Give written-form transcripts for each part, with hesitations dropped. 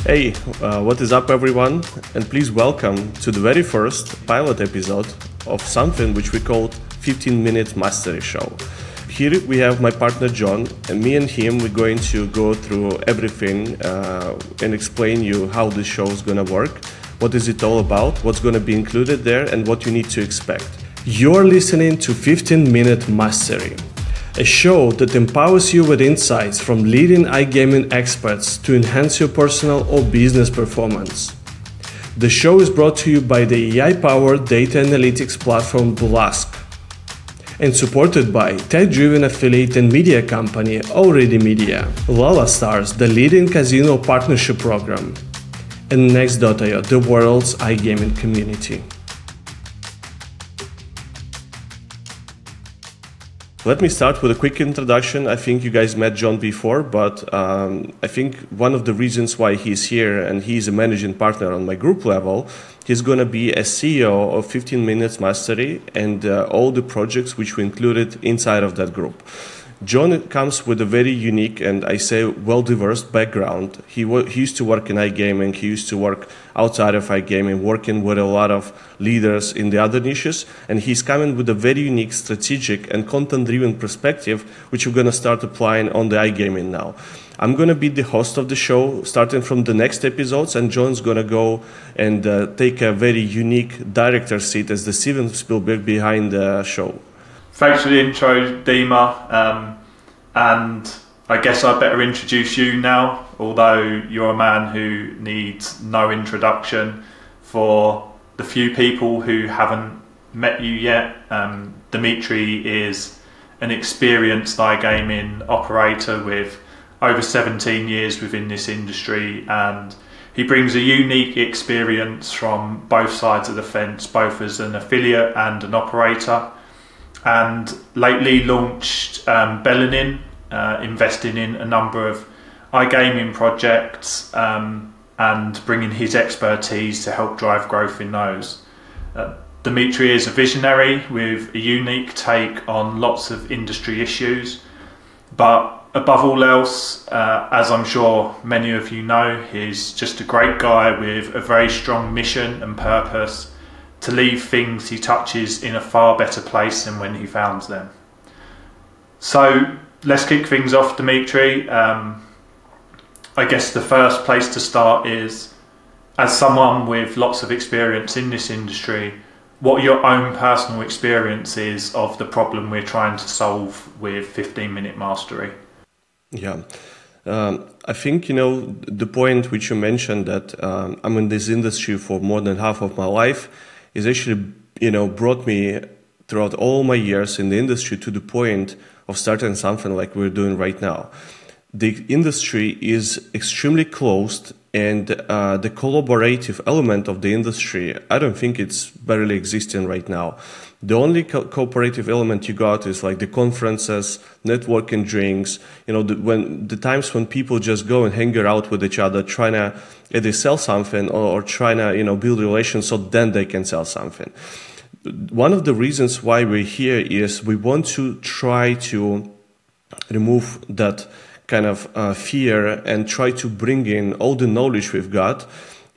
Hey, what is up everyone? And please welcome to the very first pilot episode of something which we called 15-minute mastery show. Here we have my partner John, and me and him we're going to go through everything and explain you how this show is gonna work, what is it all about, what's gonna be included there, and what you need to expect. You're listening to 15-Minute Mastery, a show that empowers you with insights from leading iGaming experts to enhance your personal or business performance. The show is brought to you by the AI-powered data analytics platform Blask and supported by tech-driven affiliate and media company Already Media, Lala Stars, the leading casino partnership program, and Next.io, the world's iGaming community. Let me start with a quick introduction. I think you guys met John before, but I think one of the reasons why he's here and he's a managing partner on my group level, he's going to be a CEO of 15 Minutes Mastery and all the projects which we included inside of that group. John comes with a very unique and I say well-diverse background. He used to work in iGaming, he used to work outside of iGaming, working with a lot of leaders in the other niches, and he's coming with a very unique strategic and content-driven perspective, which we're going to start applying on the iGaming now. I'm going to be the host of the show starting from the next episodes, and John's going to go and take a very unique director seat as the Steven Spielberg behind the show. Thanks for the intro, Dima, and I guess I better introduce you now, although you're a man who needs no introduction. For the few people who haven't met you yet, Dimitri is an experienced iGaming operator with over 17 years within this industry, and he brings a unique experience from both sides of the fence, both as an affiliate and an operator. And lately launched Bellenin, investing in a number of iGaming projects and bringing his expertise to help drive growth in those. Dimitri is a visionary with a unique take on lots of industry issues, but above all else, as I'm sure many of you know, he's just a great guy with a very strong mission and purpose to leave things he touches in a far better place than when he found them. So let's kick things off, Dimitri. I guess the first place to start is, as someone with lots of experience in this industry, what are your own personal experiences of the problem we're trying to solve with 15-Minute Mastery? Yeah. I think, the point which you mentioned that I'm in this industry for more than half of my life is actually, brought me throughout all my years in the industry to the point of starting something like we're doing right now. The industry is extremely closed, and the collaborative element of the industry, I don't think it's barely existing right now. The only cooperative element you got is like the conferences, networking drinks, the times when people just go and hang out with each other, trying to either sell something or trying to, build relations so then they can sell something. One of the reasons why we're here is we want to try to remove that kind of fear and try to bring in all the knowledge we've got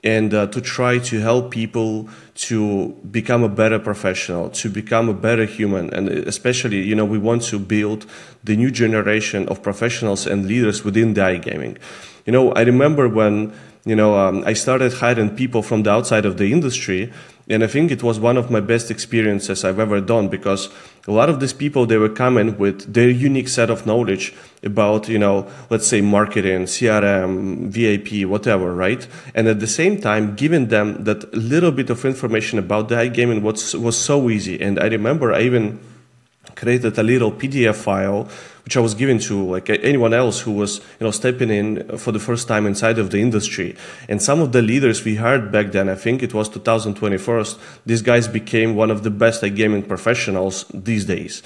and to try to help people to become a better professional, to become a better human. And especially, we want to build the new generation of professionals and leaders within the iGaming. I remember when, I started hiring people from the outside of the industry, and I think it was one of my best experiences I've ever done, because a lot of these people, they were coming with their unique set of knowledge about, let's say marketing, CRM, VIP, whatever, right? And at the same time, giving them that little bit of information about the iGaming was so easy. And I remember I even created a little PDF file which I was given to like anyone else who was stepping in for the first time inside of the industry. And some of the leaders we hired back then, I think it was 2021, these guys became one of the best iGaming professionals these days.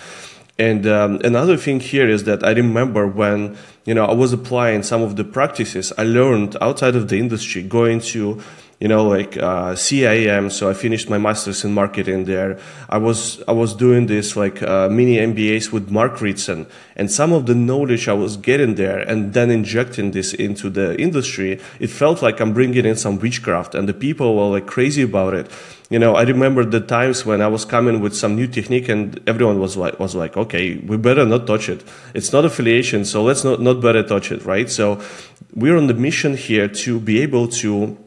And another thing here is that I remember when I was applying some of the practices I learned outside of the industry, going to like CIM. So I finished my master's in marketing there. I was doing this like mini MBAs with Mark Ritson, and some of the knowledge I was getting there and then injecting this into the industry, it felt like I'm bringing in some witchcraft, and the people were like crazy about it. I remember the times when I was coming with some new technique and everyone was like, okay, we better not touch it. It's not affiliation, so let's not better touch it, right? So we're on the mission here to be able to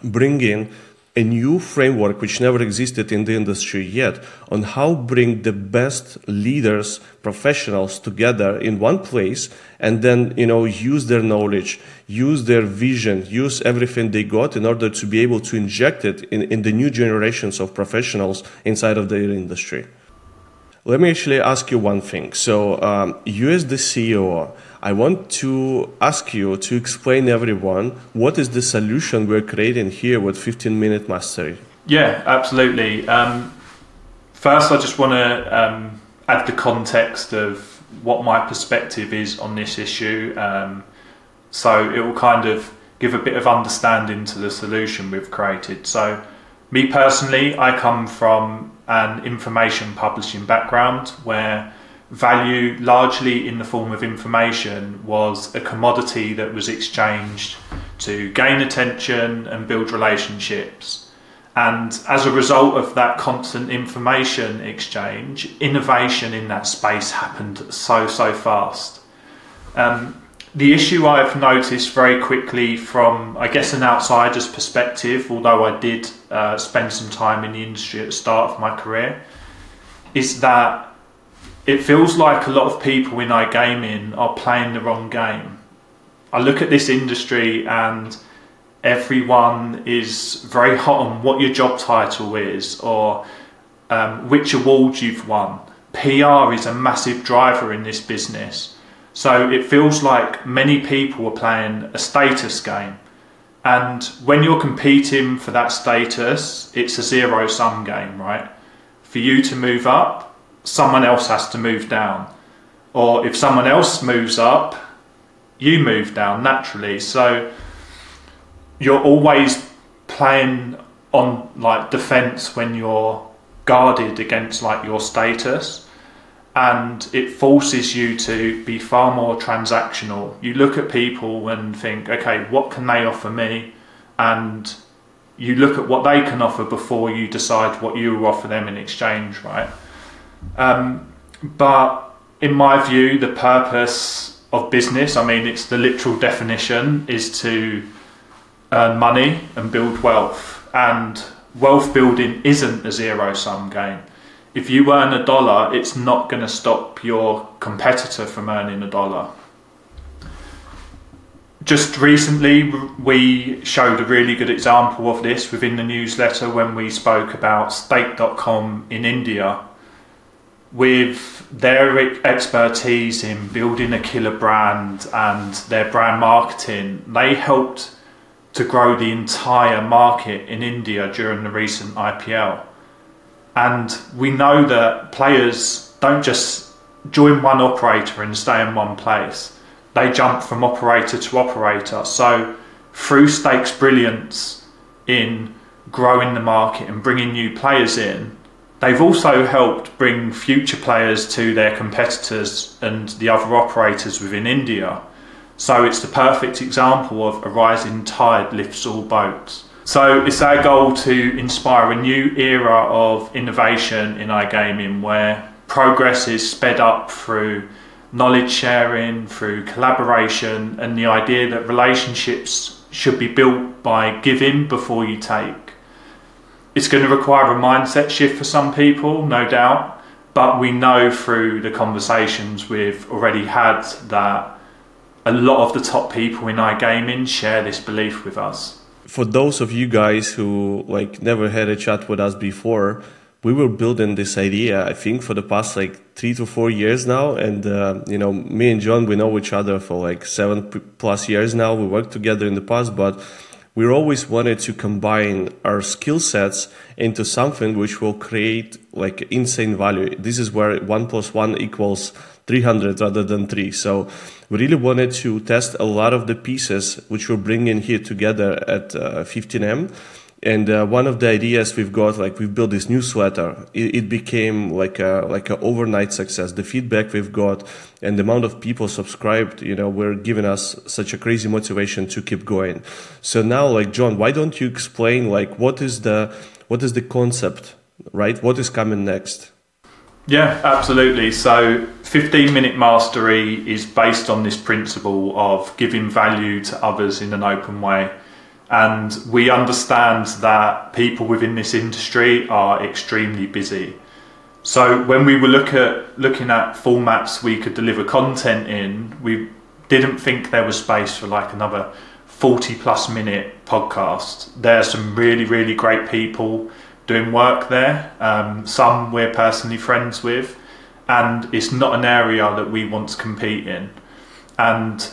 bring in a new framework which never existed in the industry yet on how bring the best leaders, professionals together in one place, and then, use their knowledge, use their vision, use everything they got in order to be able to inject it in the new generations of professionals inside of their industry. Let me actually ask you one thing. So you as the CEO, I want to ask you to explain everyone what is the solution we're creating here with 15-minute mastery. Yeah, absolutely. First, I just want to add the context of what my perspective is on this issue. So it will kind of give a bit of understanding to the solution we've created. So me personally, I come from an information publishing background where value, largely in the form of information, was a commodity that was exchanged to gain attention and build relationships. And as a result of that constant information exchange, innovation in that space happened so fast. The issue I've noticed very quickly from, I guess, an outsider's perspective, although I did spend some time in the industry at the start of my career, is that it feels like a lot of people in iGaming are playing the wrong game. I look at this industry and everyone is very hot on what your job title is or which awards you've won. PR is a massive driver in this business. So it feels like many people are playing a status game. And when you're competing for that status, it's a zero-sum game, right? For you to move up, someone else has to move down. Or if someone else moves up, you move down naturally. So you're always playing on like defense when you're guarded against like your status, and it forces you to be far more transactional. You look at people and think, okay, what can they offer me? And you look at what they can offer before you decide what you will offer them in exchange, right? But in my view, the purpose of business, I mean, it's the literal definition, is to earn money and build wealth. And wealth building isn't a zero-sum game. If you earn $1, it's not going to stop your competitor from earning $1. Just recently, we showed a really good example of this within the newsletter when we spoke about stake.com in India. With their expertise in building a killer brand and their brand marketing, they helped to grow the entire market in India during the recent IPL. And we know that players don't just join one operator and stay in one place. They jump from operator to operator. So through Stake's brilliance in growing the market and bringing new players in, they've also helped bring future players to their competitors and the other operators within India. So it's the perfect example of a rising tide lifts all boats. So it's our goal to inspire a new era of innovation in iGaming where progress is sped up through knowledge sharing, through collaboration, and the idea that relationships should be built by giving before you take. It's going to require a mindset shift for some people, no doubt, but we know through the conversations we've already had that a lot of the top people in iGaming share this belief with us. For those of you guys who never had a chat with us before, we were building this idea, I think, for the past 3 to 4 years now. And, me and John, we know each other for 7+ years now. We worked together in the past, but we always wanted to combine our skill sets into something which will create insane value. This is where 1 + 1 = 300 rather than 3. So we really wanted to test a lot of the pieces which we're bringing here together at 15M. And one of the ideas we've got, like we've built this newsletter, it became like a overnight success. The feedback we've got and the amount of people subscribed, were giving us such a crazy motivation to keep going. So now, like, John, why don't you explain, like, what is the concept, right? What is coming next? Yeah, absolutely. So 15-minute mastery is based on this principle of giving value to others in an open way. And we understand that people within this industry are extremely busy. So when we were looking at formats we could deliver content in, we didn't think there was space for like another 40+ minute podcast. There are some really, really great people doing work there. Some we're personally friends with, and it's not an area that we want to compete in. And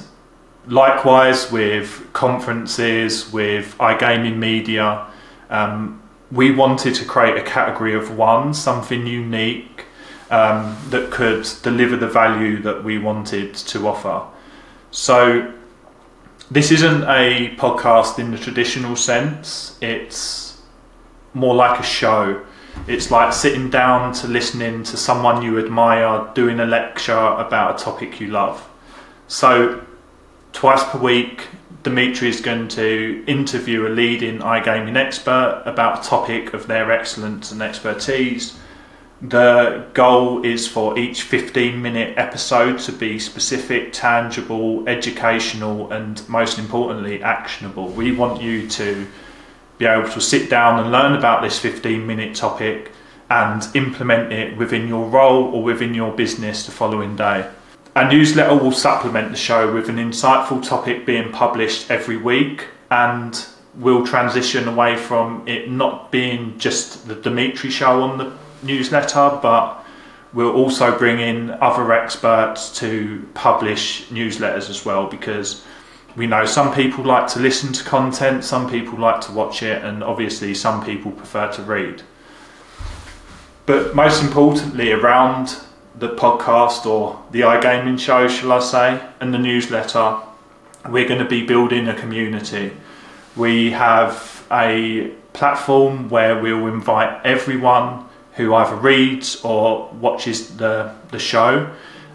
likewise with conferences, with iGaming media, we wanted to create a category of one, something unique that could deliver the value that we wanted to offer. So this isn't a podcast in the traditional sense, it's more like a show. It's like sitting down to listening to someone you admire doing a lecture about a topic you love. So twice per week, Dimitri is going to interview a leading iGaming expert about a topic of their excellence and expertise. The goal is for each 15-minute episode to be specific, tangible, educational, and most importantly, actionable. We want you to be able to sit down and learn about this 15-minute topic and implement it within your role or within your business the following day. Our newsletter will supplement the show with an insightful topic being published every week, and we'll transition away from it not being just the Dimitri show on the newsletter, but we'll also bring in other experts to publish newsletters as well, because we know some people like to listen to content, some people like to watch it, and obviously some people prefer to read. But most importantly, around the podcast, or the iGaming show, shall I say, and the newsletter, we're going to be building a community. We have a platform where we'll invite everyone who either reads or watches the show,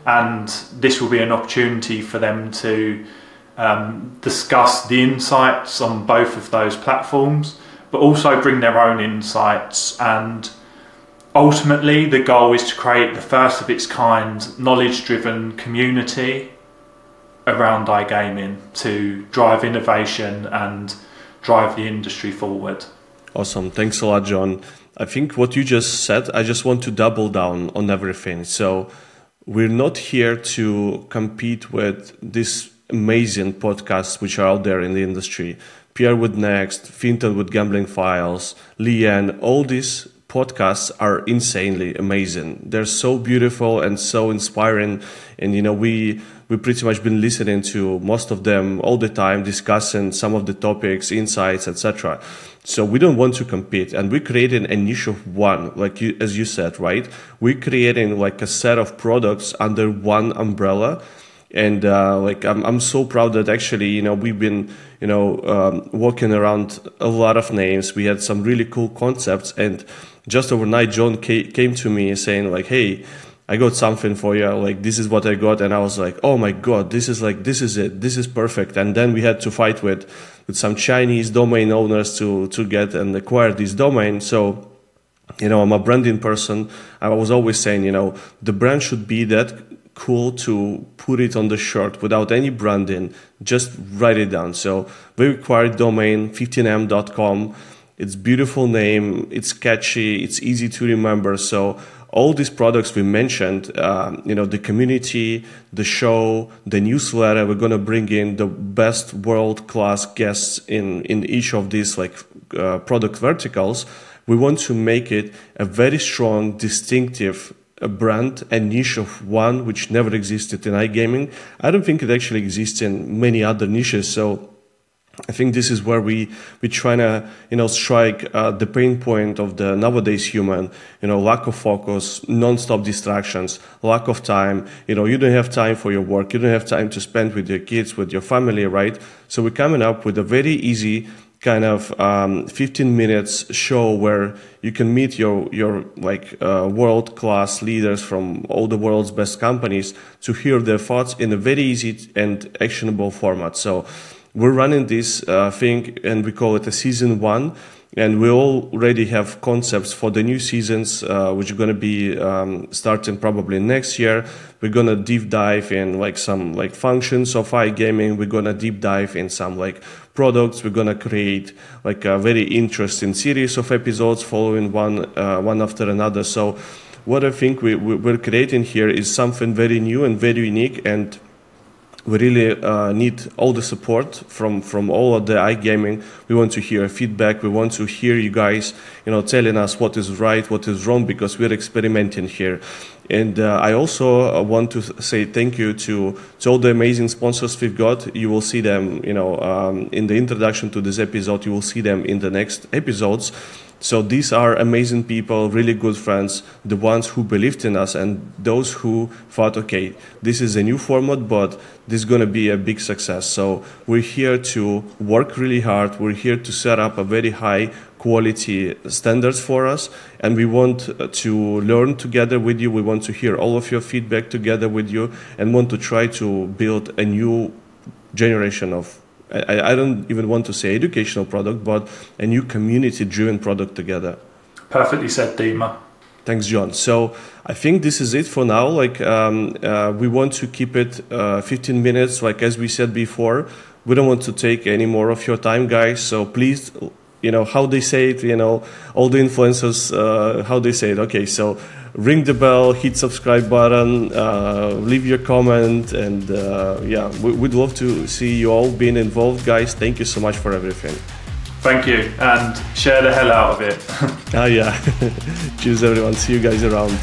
and this will be an opportunity for them to discuss the insights on both of those platforms, but also bring their own insights. And ultimately, the goal is to create the first of its kind knowledge-driven community around iGaming to drive innovation and drive the industry forward. Awesome. Thanks a lot, John. I think what you just said, I just want to double down on everything. So we're not here to compete with these amazing podcasts which are out there in the industry. Pierre with Next, Fintan with Gambling Files, Leanne, all these podcasts are insanely amazing. They're so beautiful and so inspiring. And, we pretty much been listening to most of them all the time, discussing some of the topics, insights, etc. So we don't want to compete, and we're creating a niche of one, as you said, right? We're creating like a set of products under one umbrella. And I'm so proud that actually, we've been, walking around a lot of names. We had some really cool concepts, and just overnight, John came to me saying like, "Hey, I got something for you. Like, this is what I got." And I was like, "Oh my God, this is it. This is perfect." And then we had to fight with some Chinese domain owners to get and acquire this domain. So, I'm a branding person. I was always saying, the brand should be that cool to put it on the shirt without any branding, just write it down. So we acquired domain 15m.com. It's beautiful name, it's catchy, it's easy to remember. So all these products we mentioned, the community, the show, the newsletter, we're going to bring in the best world-class guests in each of these product verticals. We want to make it a very strong, distinctive brand, a niche of one which never existed in iGaming. I don't think it actually exists in many other niches. So I think this is where we trying to, strike the pain point of the nowadays human, lack of focus, non-stop distractions, lack of time. You don't have time for your work. You don't have time to spend with your kids, with your family, right? So we're coming up with a very easy kind of 15 minutes show where you can meet your world-class leaders from all the world's best companies to hear their thoughts in a very easy and actionable format. So we're running this thing, and we call it a season 1, and we already have concepts for the new seasons, which are going to be starting probably next year. We're going to deep dive in some functions of iGaming. We're going to deep dive in some products. We're going to create a very interesting series of episodes following one after another. So what I think we're creating here is something very new and very unique, and we really need all the support from all of the iGaming. We want to hear feedback. We want to hear you guys, telling us what is right, what is wrong, because we're experimenting here. And I also want to say thank you to all the amazing sponsors we've got. You will see them, in the introduction to this episode. You will see them in the next episodes. So these are amazing people, really good friends, the ones who believed in us and those who thought, okay, this is a new format, but this is going to be a big success. So we're here to work really hard. We're here to set up a very high quality standards for us, and we want to learn together with you. We want to hear all of your feedback together with you, and want to try to build a new generation of, I don't even want to say educational product, but a new community-driven product together. Perfectly said, Dima. Thanks, John. So I think this is it for now. We want to keep it 15 minutes, as we said before. We don't want to take any more of your time, guys. So please, how they say it, all the influencers, how they say it. Okay, so ring the bell, hit subscribe button, leave your comment, and we'd love to see you all being involved, guys. Thank you so much for everything. Thank you, and share the hell out of it. Yeah. Cheers, everyone. See you guys around.